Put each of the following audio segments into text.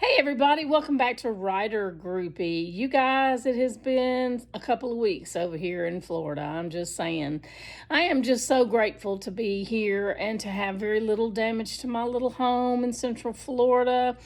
Hey everybody, welcome back to Writer Groupie. You guys, it has been a couple of weeks over here in Florida. I'm just saying. I am just so grateful to be here and to have very little damage to my little home in Central Florida.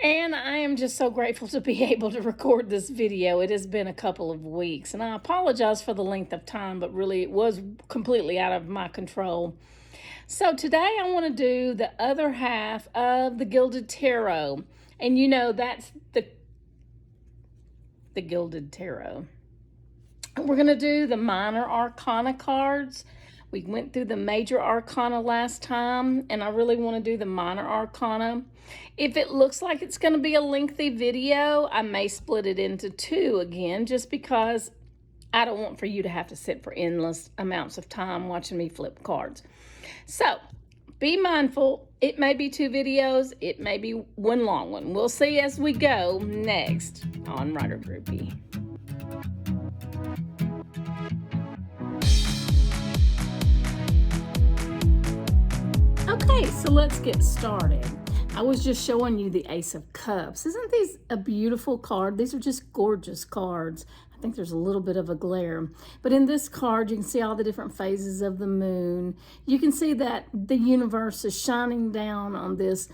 And I am just so grateful to be able to record this video. It has been a couple of weeks, and I apologize for the length of time, but really it was completely out of my control. So today I want to do the other half of the Gilded Tarot. And you know, that's the Gilded Tarot. We're going to do the Minor Arcana cards. We went through the Major Arcana last time, and I really want to do the Minor Arcana. If it looks like it's going to be a lengthy video, I may split it into two again, just because I don't want for you to have to sit for endless amounts of time watching me flip cards. So be mindful. It may be two videos. It may be one long one. We'll see as we go next on Writer Groupie. Okay, so let's get started. I was just showing you the Ace of Cups. Isn't these a beautiful card? These are just gorgeous cards. I think there's a little bit of a glare. But in this card, you can see all the different phases of the moon. You can see that the universe is shining down on this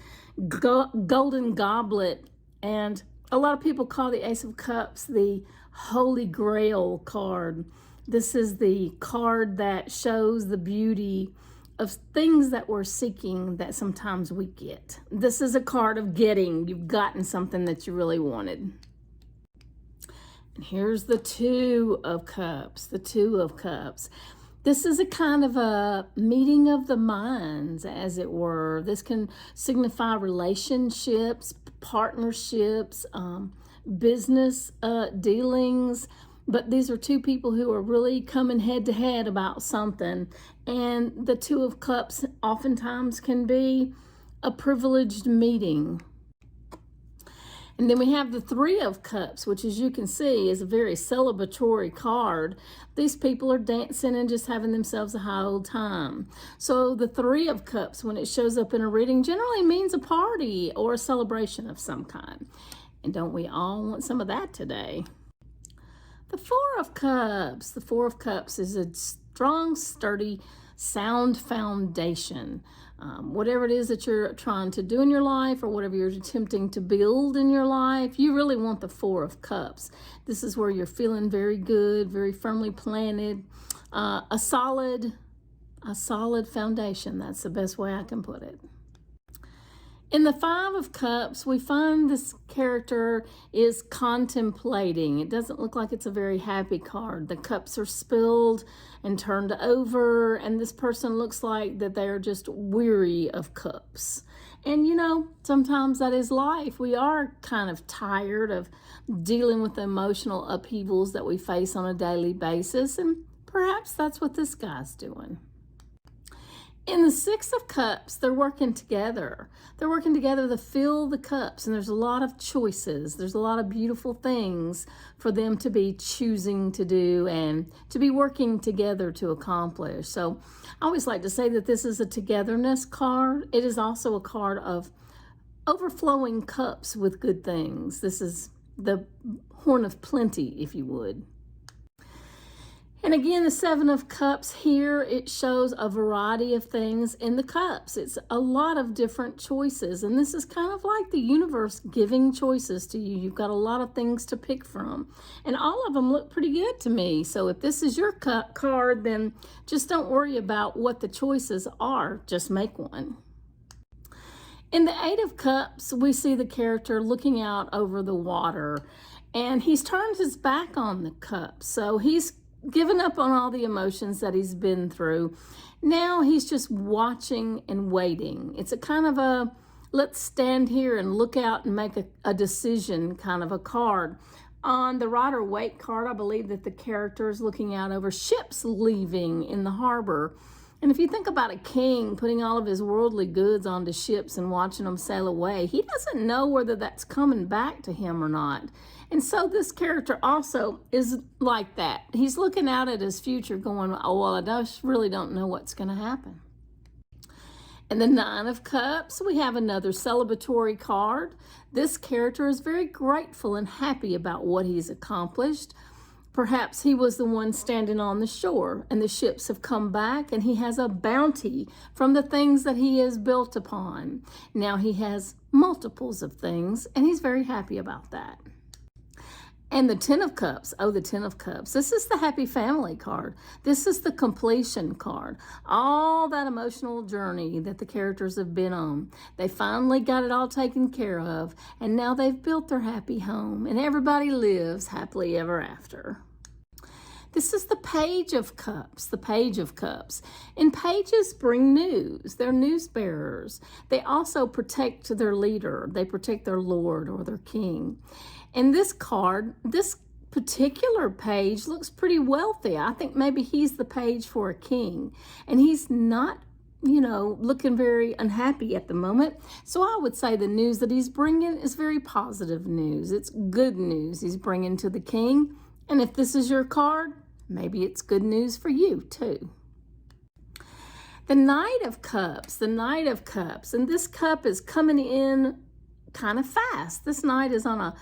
golden goblet. And a lot of people call the Ace of Cups the Holy Grail card. This is the card that shows the beauty of things that we're seeking that sometimes we get. This is a card of getting. You've gotten something that you really wanted. And here's the Two of Cups, the Two of Cups. This is a kind of a meeting of the minds, as it were. This can signify relationships, partnerships, business dealings. But these are two people who are really coming head to head about something. And the Two of Cups oftentimes can be a privileged meeting. And then we have the Three of Cups, which, as you can see, is a very celebratory card. These people are dancing and just having themselves a high old time. So the Three of Cups, when it shows up in a reading, generally means a party or a celebration of some kind. And don't we all want some of that today? The Four of Cups. The Four of Cups is a strong, sturdy, sound foundation. Whatever it is that you're trying to do in your life or whatever you're attempting to build in your life, you really want the Four of Cups. This is where you're feeling very good, very firmly planted, a solid foundation. That's the best way I can put it. In the Five of Cups, we find this character is contemplating. It doesn't look like it's a very happy card. The cups are spilled and turned over, and this person looks like that they're just weary of cups. And you know, sometimes that is life. We are kind of tired of dealing with the emotional upheavals that we face on a daily basis, and perhaps that's what this guy's doing. In the Six of Cups, they're working together. They're working together to fill the cups, and there's a lot of choices. There's a lot of beautiful things for them to be choosing to do and to be working together to accomplish. So I always like to say that this is a togetherness card. It is also a card of overflowing cups with good things. This is the horn of plenty, if you would. And again, the Seven of Cups here, it shows a variety of things in the cups. It's a lot of different choices. And this is kind of like the universe giving choices to you. You've got a lot of things to pick from. And all of them look pretty good to me. So if this is your card, then just don't worry about what the choices are. Just make one. In the Eight of Cups, we see the character looking out over the water. And he's turned his back on the cup. So he's given up on all the emotions that he's been through. Now he's just watching and waiting. It's a kind of a let's stand here and look out and make a decision kind of a card. On the Rider-Waite card, I believe that the character is looking out over ships leaving in the harbor. And if you think about a king putting all of his worldly goods onto ships and watching them sail away, he doesn't know whether that's coming back to him or not. And so this character also is like that. He's looking out at his future going, oh, well, I just really don't know what's going to happen. In the Nine of Cups, we have another celebratory card. This character is very grateful and happy about what he's accomplished. Perhaps he was the one standing on the shore and the ships have come back and he has a bounty from the things that he has built upon. Now he has multiples of things and he's very happy about that. And the Ten of Cups, the Ten of Cups. This is the happy family card. This is the completion card. All that emotional journey that the characters have been on. They finally got it all taken care of, and now they've built their happy home, and everybody lives happily ever after. This is the Page of Cups, the Page of Cups. And pages bring news. They're news bearers. They also protect their leader. They protect their lord or their king. And this card, this particular page looks pretty wealthy. I think maybe he's the page for a king. And he's not, looking very unhappy at the moment. So I would say the news that he's bringing is very positive news. It's good news he's bringing to the king. And if this is your card, maybe it's good news for you too. The Knight of Cups, the Knight of Cups. And this cup is coming in kind of fast. This knight is on a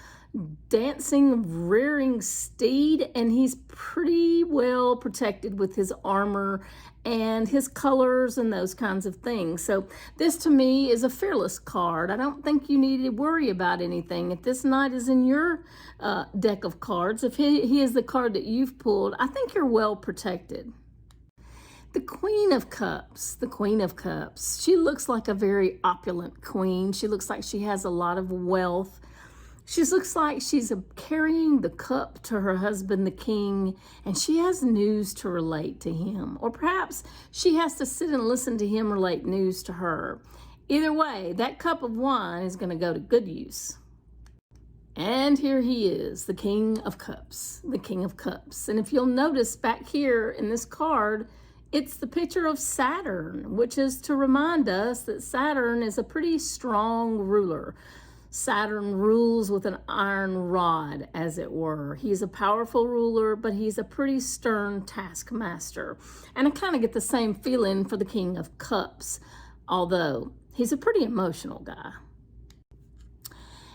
dancing, rearing steed, and he's pretty well protected with his armor and his colors and those kinds of things. So this to me is a fearless card. I don't think you need to worry about anything. If this knight is in your deck of cards, if he is the card that you've pulled, I think you're well protected. The Queen of Cups, the Queen of Cups. She looks like a very opulent queen. She looks like she has a lot of wealth. She looks like she's carrying the cup to her husband, the king, and she has news to relate to him. Or perhaps she has to sit and listen to him relate news to her. Either way, that cup of wine is going to go to good use. And here he is, the King of Cups, the King of Cups. And if you'll notice back here in this card, it's the picture of Saturn, which is to remind us that Saturn is a pretty strong ruler. Saturn rules with an iron rod, as it were. He's a powerful ruler, but he's a pretty stern taskmaster. And I kind of get the same feeling for the King of Cups, although he's a pretty emotional guy.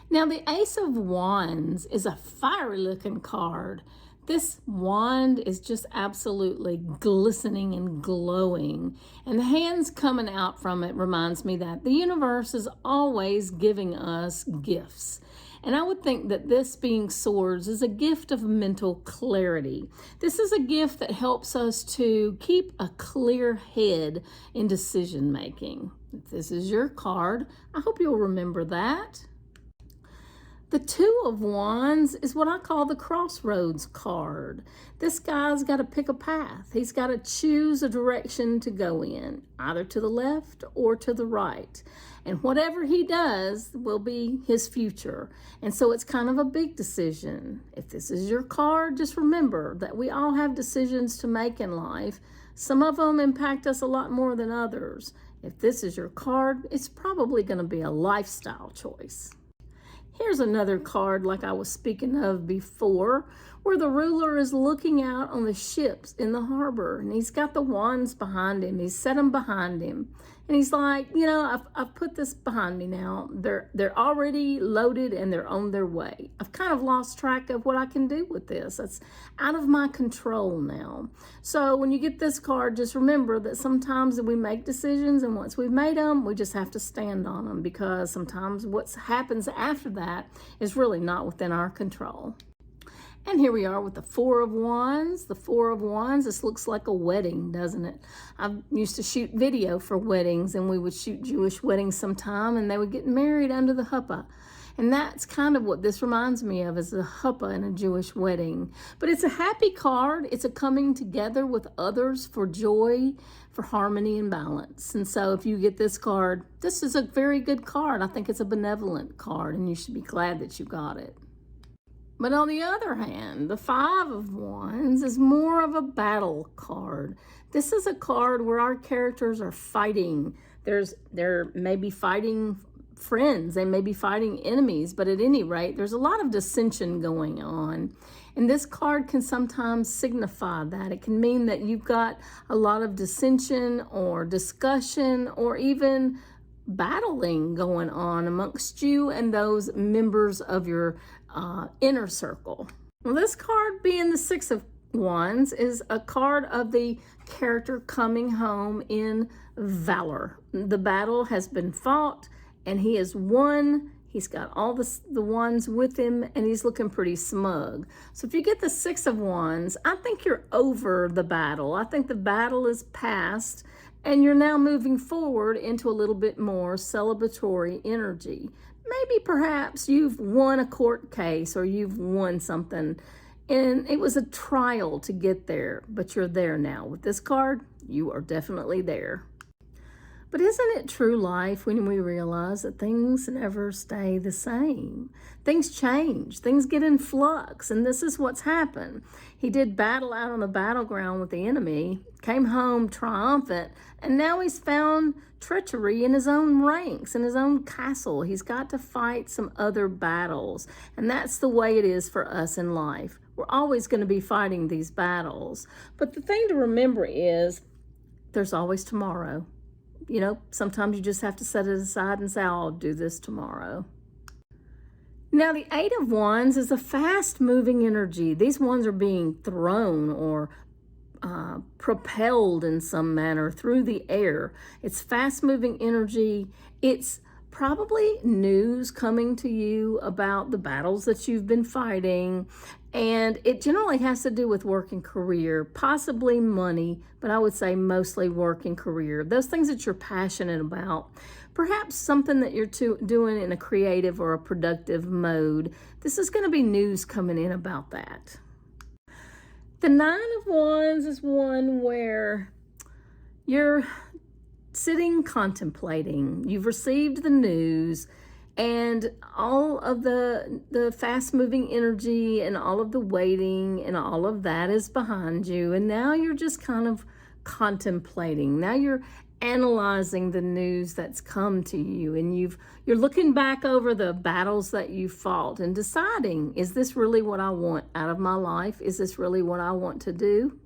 Now, the Ace of Wands is a fiery-looking card. This wand is just absolutely glistening and glowing. And the hands coming out from it reminds me that the universe is always giving us gifts. And I would think that this being swords is a gift of mental clarity. This is a gift that helps us to keep a clear head in decision making. If this is your card, I hope you'll remember that. The Two of Wands is what I call the Crossroads card. This guy's got to pick a path. He's got to choose a direction to go in, either to the left or to the right. And whatever he does will be his future. And so it's kind of a big decision. If this is your card, just remember that we all have decisions to make in life. Some of them impact us a lot more than others. If this is your card, it's probably going to be a lifestyle choice. Here's another card like I was speaking of before, where the ruler is looking out on the ships in the harbor, and he's got the wands behind him. He's set them behind him. And he's like, I've put this behind me now. They're already loaded and they're on their way. I've kind of lost track of what I can do with this. It's out of my control now. So when you get this card, just remember that sometimes we make decisions, and once we've made them, we just have to stand on them, because sometimes what happens after that is really not within our control. And here we are with the Four of Wands. The Four of Wands, this looks like a wedding, doesn't it? I used to shoot video for weddings, and we would shoot Jewish weddings sometime, and they would get married under the huppah. And that's kind of what this reminds me of, is a huppah in a Jewish wedding. But it's a happy card. It's a coming together with others for joy, for harmony and balance. And so if you get this card, this is a very good card. I think it's a benevolent card, and you should be glad that you got it. But on the other hand, the Five of Wands is more of a battle card. This is a card where our characters are fighting. They're maybe fighting friends. They may be fighting enemies, but at any rate, there's a lot of dissension going on. And this card can sometimes signify that. It can mean that you've got a lot of dissension or discussion or even battling going on amongst you and those members of your inner circle. Well, this card, being the Six of Wands, is a card of the character coming home in valor. The battle has been fought and he has won. He's got all the wands with him and he's looking pretty smug. So if you get the Six of Wands, I think you're over the battle. I think the battle is past and you're now moving forward into a little bit more celebratory energy. Maybe perhaps you've won a court case or you've won something and it was a trial to get there, but you're there now. With this card, you are definitely there. But isn't it true life when we realize that things never stay the same? Things change, things get in flux, and this is what's happened. He did battle out on the battleground with the enemy, came home triumphant, and now he's found treachery in his own ranks, in his own castle. He's got to fight some other battles, and that's the way it is for us in life. We're always going to be fighting these battles. But the thing to remember is there's always tomorrow. You know, sometimes you just have to set it aside and say, I'll do this tomorrow. Now, the Eight of Wands is a fast-moving energy. These wands are being thrown or propelled in some manner through the air. It's fast-moving energy. It's probably news coming to you about the battles that you've been fighting, and it generally has to do with work and career, possibly money, but I would say mostly work and career. Those things that you're passionate about, perhaps something that you're doing in a creative or a productive mode. This is going to be news coming in about that. The Nine of Wands is one where you're sitting contemplating. You've received the news and all of the fast-moving energy and all of the waiting and all of that is behind you. And now you're just kind of contemplating. Now you're analyzing the news that's come to you, and you're looking back over the battles that you fought and deciding, is this really what I want out of my life? Is this really what I want to do?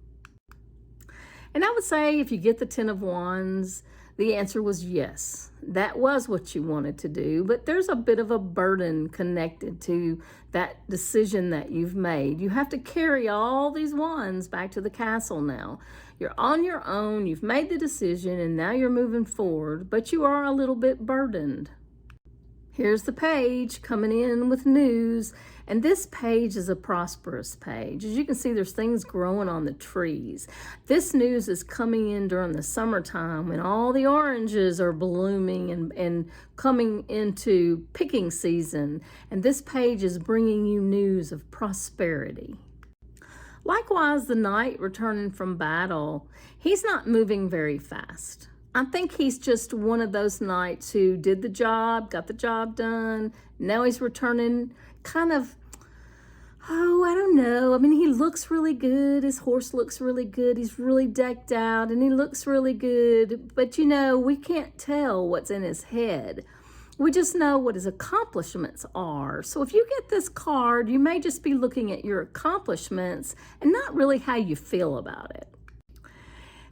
And I would say if you get the Ten of Wands, the answer was yes. That was what you wanted to do, but there's a bit of a burden connected to that decision that you've made. You have to carry all these wands back to the castle now. You're on your own, you've made the decision, and now you're moving forward, but you are a little bit burdened. Here's the page coming in with news, and this page is a prosperous page. As you can see, there's things growing on the trees. This news is coming in during the summertime when all the oranges are blooming and coming into picking season, and this page is bringing you news of prosperity. Likewise, the knight returning from battle, he's not moving very fast. I think he's just one of those knights who did the job, got the job done. Now he's returning kind of, I don't know. I mean, he looks really good. His horse looks really good. He's really decked out and he looks really good. But, you know, we can't tell what's in his head. We just know what his accomplishments are. So if you get this card, you may just be looking at your accomplishments and not really how you feel about it.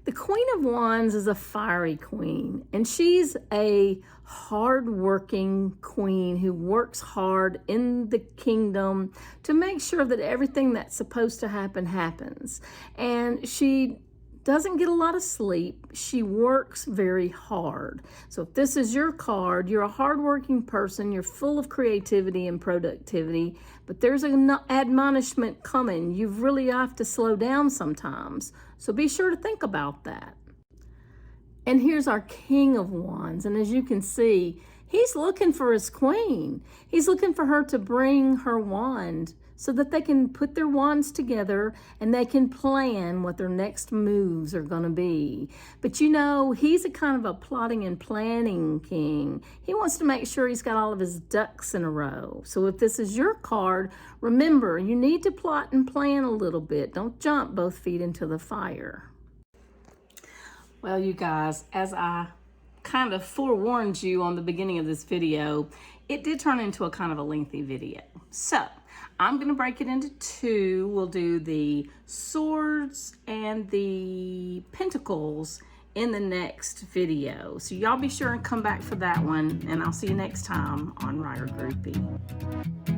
The Queen of Wands is a fiery queen, and she's a hard-working queen who works hard in the kingdom to make sure that everything that's supposed to happen happens. And she doesn't get a lot of sleep. She works very hard. So if this is your card, you're a hardworking person, you're full of creativity and productivity, but there's an admonishment coming. You really have to slow down sometimes. So be sure to think about that. And here's our King of Wands. And as you can see, he's looking for his queen. He's looking for her to bring her wand so that they can put their wands together and they can plan what their next moves are going to be. But you know, he's a kind of a plotting and planning king. He wants to make sure he's got all of his ducks in a row. So if this is your card, remember, you need to plot and plan a little bit. Don't jump both feet into the fire. Well, you guys, as I kind of forewarned you on the beginning of this video, it did turn into a kind of a lengthy video. So I'm going to break it into two. We'll do the swords and the pentacles in the next video. So y'all be sure and come back for that one, and I'll see you next time on Writer Groupie.